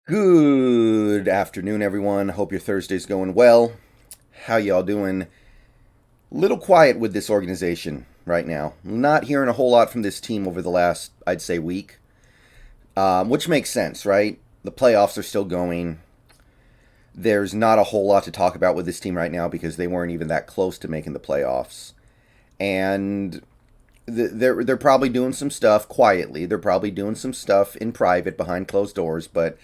Good afternoon, everyone. Hope your Thursday's going well. How y'all doing? Little quiet with this organization right now. Not hearing a whole lot from this team over the last, I'd say, week, which makes sense, right? The playoffs are still going. There's not a whole lot to talk about with this team right now because they weren't even that close to making the playoffs, and they're probably doing some stuff quietly. They're probably doing some stuff in private behind closed doors, but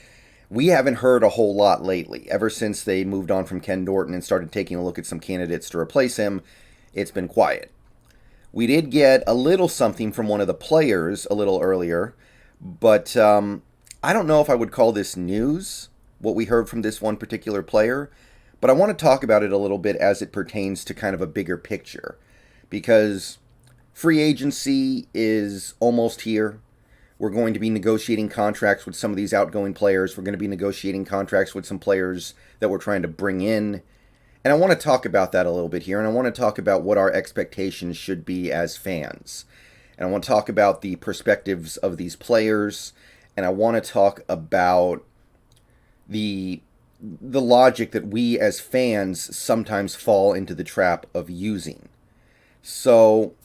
we haven't heard a whole lot lately. Ever since they moved on from Ken Norton and started taking a look at some candidates to replace him, it's been quiet. We did get a little something from one of the players a little earlier, but I don't know if I would call this news, what we heard from this one particular player, but I want to talk about it a little bit as it pertains to kind of a bigger picture. Because free agency is almost here. We're going to be negotiating contracts with some of these outgoing players. We're going to be negotiating contracts with some players that we're trying to bring in. And I want to talk about that a little bit here. And I want to talk about what our expectations should be as fans. And I want to talk about the perspectives of these players. And I want to talk about the logic that we as fans sometimes fall into the trap of using. So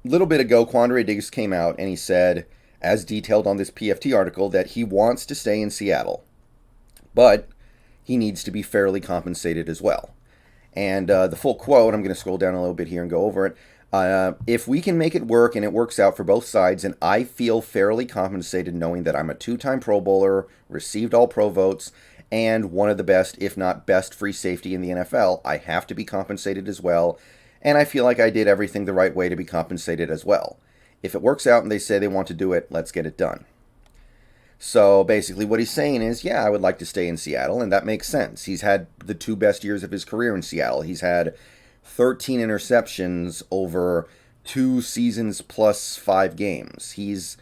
a little bit ago, Quandre Diggs came out and he said, as detailed on this PFT article, that he wants to stay in Seattle, but he needs to be fairly compensated as well. And the full quote, I'm going to scroll down a little bit here and go over it. If we can make it work and it works out for both sides, and I feel fairly compensated knowing that I'm a two-time Pro Bowler, received all Pro votes, and one of the best, if not best, free safety in the NFL, I have to be compensated as well. And I feel like I did everything the right way to be compensated as well. If it works out and they say they want to do it, let's get it done. So basically what he's saying is, yeah, I would like to stay in Seattle, and that makes sense. He's had the two best years of his career in Seattle. He's had 13 interceptions over 2 seasons plus 5 games. He's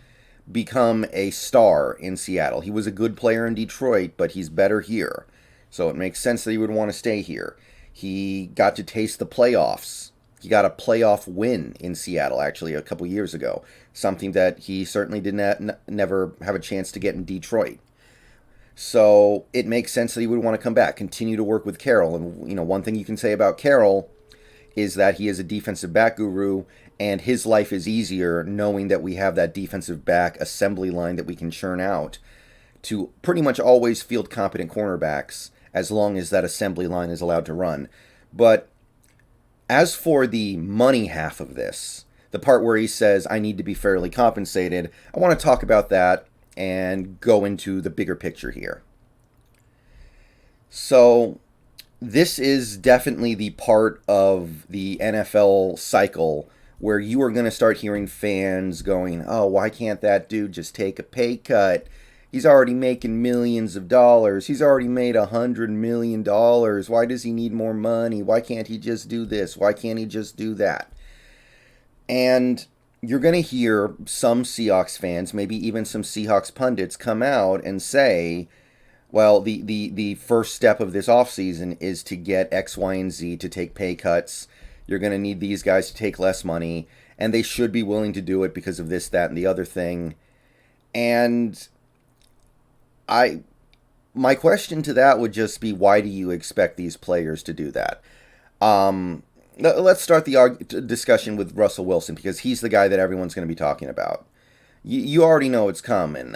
become a star in Seattle. He was a good player in Detroit, but he's better here. So it makes sense that he would want to stay here. He got to taste the playoffs. He got a playoff win in Seattle, actually, a couple years ago. Something that he certainly never have a chance to get in Detroit. So it makes sense that he would want to come back, continue to work with Carroll. And, one thing you can say about Carroll is that he is a defensive back guru, and his life is easier knowing that we have that defensive back assembly line that we can churn out to pretty much always field competent cornerbacks as long as that assembly line is allowed to run. But as for the money half of this, the part where he says, I need to be fairly compensated, I want to talk about that and go into the bigger picture here. So, this is definitely the part of the NFL cycle where you are going to start hearing fans going, oh, why can't that dude just take a pay cut? He's already making millions of dollars. He's already made $100 million. Why does he need more money? Why can't he just do this? Why can't he just do that? And you're going to hear some Seahawks fans, maybe even some Seahawks pundits, come out and say, well, the first step of this offseason is to get X, Y, and Z to take pay cuts. You're going to need these guys to take less money, and they should be willing to do it because of this, that, and the other thing. And my question to that would just be, why do you expect these players to do that? Let's start the discussion with Russell Wilson, because he's the guy that everyone's going to be talking about. You already know it's coming.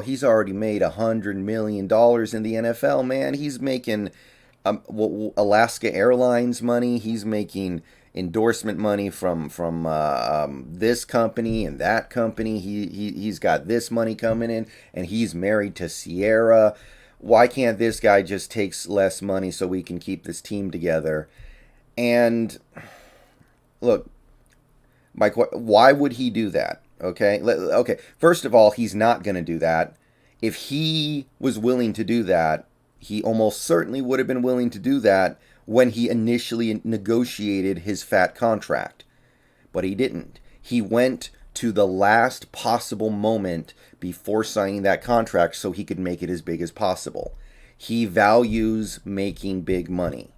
He's already made $100 million in the NFL, man. He's making Alaska Airlines money. He's making endorsement money from this company and that company. He's got this money coming in, and he's married to Sierra. Why can't this guy just take less money so we can keep this team together? And look, Mike, why would he do that? Okay. First of all, he's not going to do that. If he was willing to do that, he almost certainly would have been willing to do that when he initially negotiated his fat contract. But he didn't. He went to the last possible moment before signing that contract so he could make it as big as possible. He values making big money.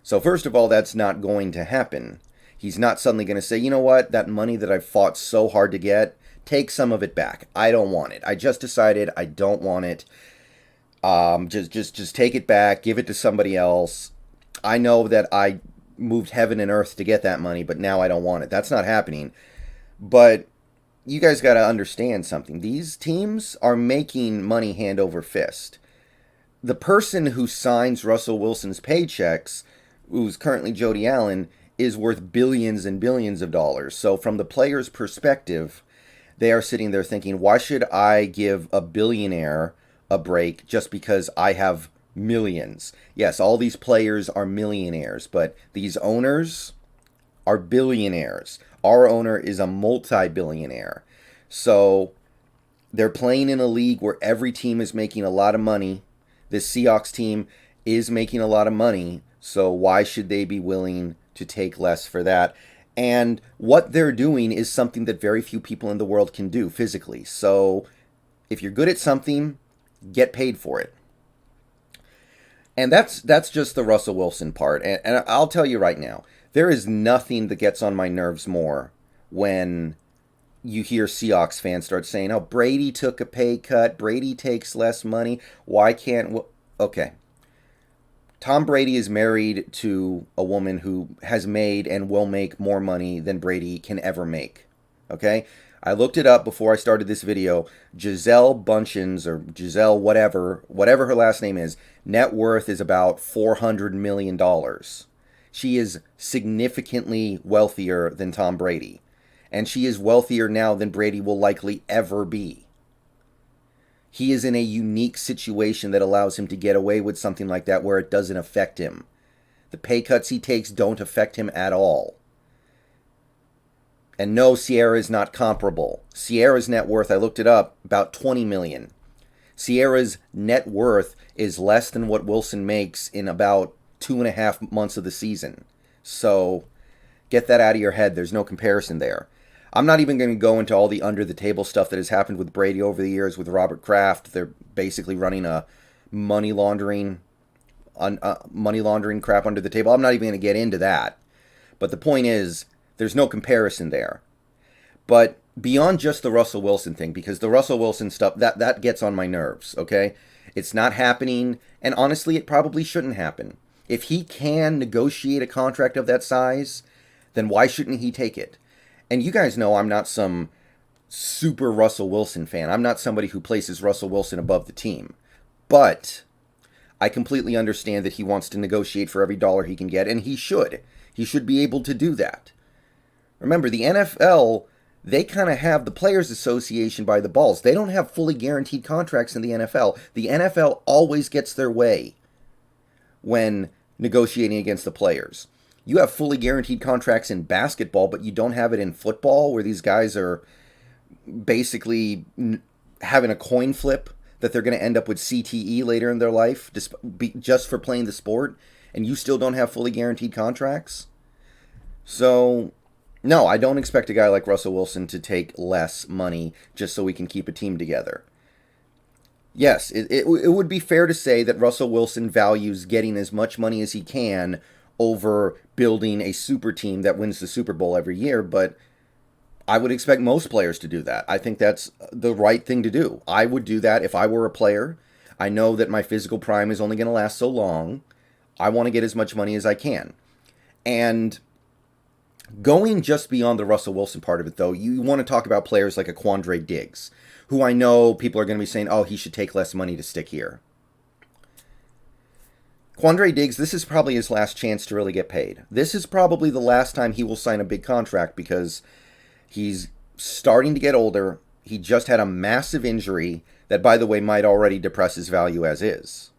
So first of all, that's not going to happen. He's not suddenly going to say, you know what, that money that I've fought so hard to get, take some of it back. I don't want it. I just decided I don't want it. Just take it back, give it to somebody else. I know that I moved heaven and earth to get that money, but now I don't want it. That's not happening. But you guys got to understand something. These teams are making money hand over fist. The person who signs Russell Wilson's paychecks, who's currently Jody Allen, is worth billions and billions of dollars. So from the player's perspective, they are sitting there thinking, why should I give a billionaire a break just because I have millions? Yes, all these players are millionaires, but these owners are billionaires. Our owner is a multi-billionaire. So they're playing in a league where every team is making a lot of money. This Seahawks team is making a lot of money, so why should they be willing to take less for that? And what they're doing is something that very few people in the world can do physically. So if you're good at something, get paid for it. And that's just the Russell Wilson part. And I'll tell you right now, there is nothing that gets on my nerves more when you hear Seahawks fans start saying, oh, Brady took a pay cut, Brady takes less money, why can't... Okay. Tom Brady is married to a woman who has made and will make more money than Brady can ever make. Okay? I looked it up before I started this video. Gisele Bundchen's, or Gisele whatever her last name is, net worth is about $400 million. She is significantly wealthier than Tom Brady. And she is wealthier now than Brady will likely ever be. He is in a unique situation that allows him to get away with something like that where it doesn't affect him. The pay cuts he takes don't affect him at all. And no, Sierra is not comparable. Sierra's net worth, I looked it up, about $20 million. Sierra's net worth is less than what Wilson makes in about 2.5 months of the season. So get that out of your head. There's no comparison there. I'm not even going to go into all the under-the-table stuff that has happened with Brady over the years with Robert Kraft. They're basically running a money laundering crap under the table. I'm not even going to get into that. But the point is, there's no comparison there. But beyond just the Russell Wilson thing, because the Russell Wilson stuff, that gets on my nerves, okay? It's not happening, and honestly, it probably shouldn't happen. If he can negotiate a contract of that size, then why shouldn't he take it? And you guys know I'm not some super Russell Wilson fan. I'm not somebody who places Russell Wilson above the team. But I completely understand that he wants to negotiate for every dollar he can get, and he should. He should be able to do that. Remember, the NFL, they kind of have the Players Association by the balls. They don't have fully guaranteed contracts in the NFL. The NFL always gets their way when negotiating against the players. You have fully guaranteed contracts in basketball, but you don't have it in football, where these guys are basically having a coin flip that they're going to end up with CTE later in their life just for playing the sport, and you still don't have fully guaranteed contracts. So, no, I don't expect a guy like Russell Wilson to take less money just so we can keep a team together. Yes, it would be fair to say that Russell Wilson values getting as much money as he can over building a super team that wins the Super Bowl every year, but I would expect most players to do that. I think that's the right thing to do. I would do that if I were a player. I know that my physical prime is only going to last so long. I want to get as much money as I can. And going just beyond the Russell Wilson part of it, though, you want to talk about players like a Quandre Diggs, who I know people are going to be saying, oh, he should take less money to stick here. Quandre Diggs, this is probably his last chance to really get paid. This is probably the last time he will sign a big contract because he's starting to get older. He just had a massive injury that, by the way, might already depress his value as is.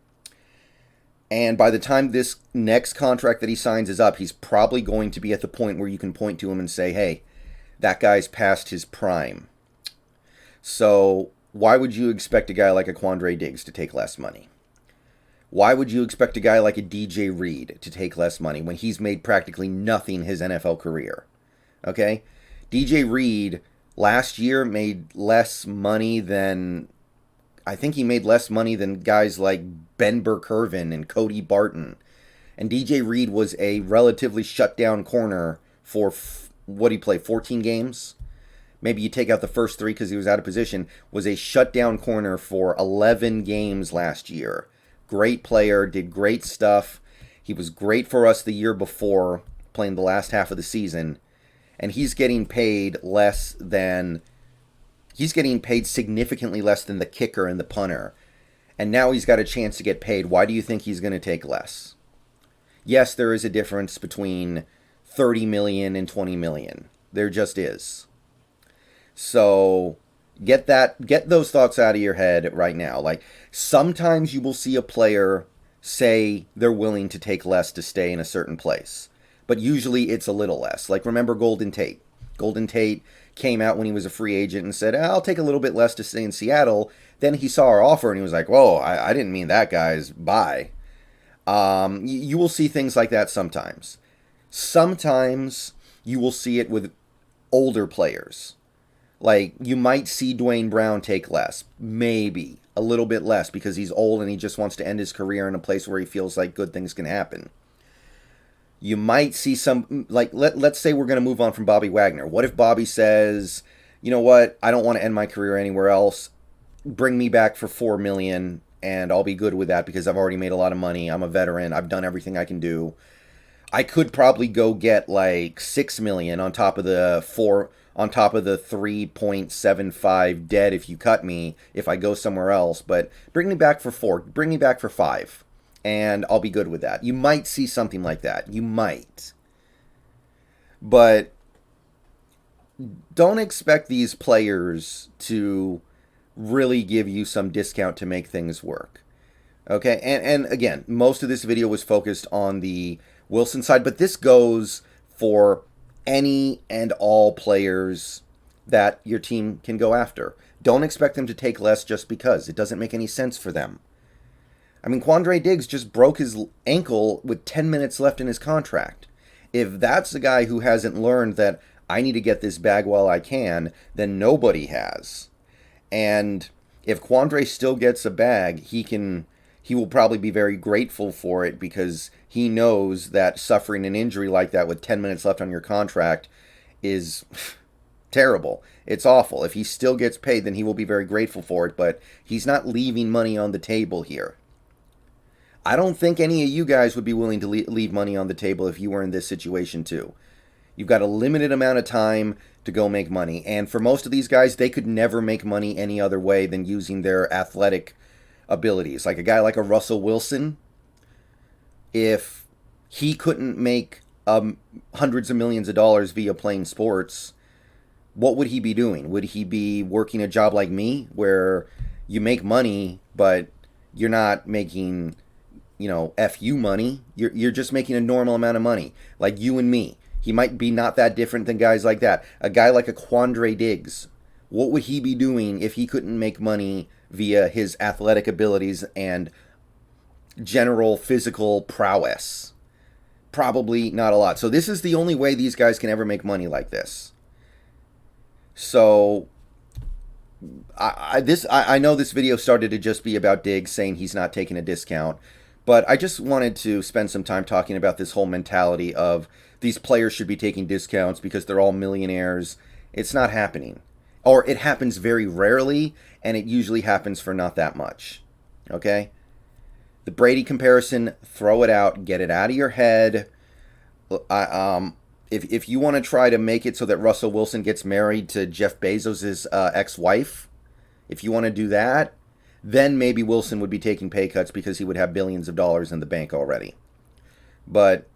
And by the time this next contract that he signs is up, he's probably going to be at the point where you can point to him and say, hey, that guy's past his prime. So why would you expect a guy like a Quandre Diggs to take less money? Why would you expect a guy like a DJ Reed to take less money when he's made practically nothing his NFL career? Okay? DJ Reed last year made less money than... I think he made less money than guys like Ben Burke-Irvin and Cody Barton. And DJ Reed was a relatively shut-down corner for, what did he play, 14 games? maybe you take out the first 3 because he was out of position, was a shutdown corner for 11 games last year. Great player, did great stuff. He was great for us the year before, playing the last half of the season. And he's getting paid significantly less than the kicker and the punter. And now he's got a chance to get paid. Why do you think he's going to take less? Yes, there is a difference between 30 million and 20 million. There just is. So get those thoughts out of your head right now. Like, sometimes you will see a player say they're willing to take less to stay in a certain place, but usually it's a little less. Like, remember Golden Tate. Golden Tate came out when he was a free agent and said, I'll take a little bit less to stay in Seattle. Then he saw our offer and he was like, whoa, I didn't mean that, guys. Bye. You will see things like that sometimes. Sometimes you will see it with older players. Like, you might see Dwayne Brown take less. Maybe a little bit less because he's old and he just wants to end his career in a place where he feels like good things can happen. You might see some, like, let's say we're going to move on from Bobby Wagner. What if Bobby says, you know what, I don't want to end my career anywhere else. Bring me back for $4 million and I'll be good with that because I've already made a lot of money. I'm a veteran. I've done everything I can do. I could probably go get like $6 million on top of the 3.75 dead if you cut me if I go somewhere else. But bring me back for 4. Bring me back for 5. And I'll be good with that. You might see something like that. You might. But don't expect these players to really give you some discount to make things work. Okay? And again, most of this video was focused on the Wilson side, but this goes for any and all players that your team can go after. Don't expect them to take less just because. It doesn't make any sense for them. I mean, Quandre Diggs just broke his ankle with 10 minutes left in his contract. If that's the guy who hasn't learned that I need to get this bag while I can, then nobody has. And if Quandre still gets a bag, he will probably be very grateful for it because he knows that suffering an injury like that with 10 minutes left on your contract is terrible. It's awful. If he still gets paid, then he will be very grateful for it, but he's not leaving money on the table here. I don't think any of you guys would be willing to leave money on the table if you were in this situation too. You've got a limited amount of time to go make money, and for most of these guys, they could never make money any other way than using their athletic abilities. Like a guy like a Russell Wilson, if he couldn't make hundreds of millions of dollars via playing sports, what would he be doing? Would he be working a job like me where you make money, but you're not making, FU money? You're just making a normal amount of money, like you and me. He might be not that different than guys like that. A guy like a Quandre Diggs, what would he be doing if he couldn't make money via his athletic abilities and general physical prowess? Probably not a lot. So this is the only way these guys can ever make money like this. So I know this video started to just be about Diggs saying he's not taking a discount, but I just wanted to spend some time talking about this whole mentality of these players should be taking discounts because they're all millionaires. It's not happening. Or it happens very rarely, and it usually happens for not that much. Okay? The Brady comparison, throw it out. Get it out of your head. If you want to try to make it so that Russell Wilson gets married to Jeff Bezos' ex-wife, if you want to do that, then maybe Wilson would be taking pay cuts because he would have billions of dollars in the bank already. But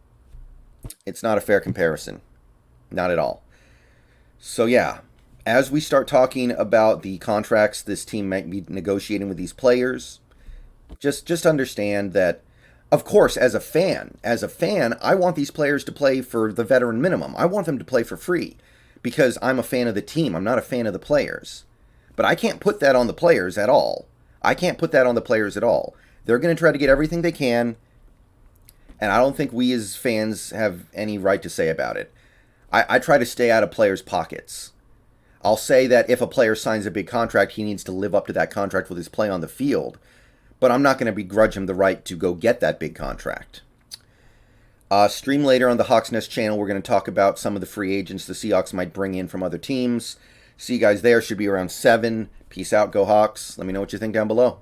it's not a fair comparison. Not at all. So yeah, as we start talking about the contracts this team might be negotiating with these players, just understand that, of course, as a fan, I want these players to play for the veteran minimum. I want them to play for free because I'm a fan of the team. I'm not a fan of the players. But I can't put that on the players at all. They're going to try to get everything they can, and I don't think we as fans have any right to say about it. I try to stay out of players' pockets. I'll say that if a player signs a big contract, he needs to live up to that contract with his play on the field. But I'm not going to begrudge him the right to go get that big contract. Stream later on the Hawks Nest channel, we're going to talk about some of the free agents the Seahawks might bring in from other teams. See you guys there. Should be around 7. Peace out. Go Hawks. Let me know what you think down below.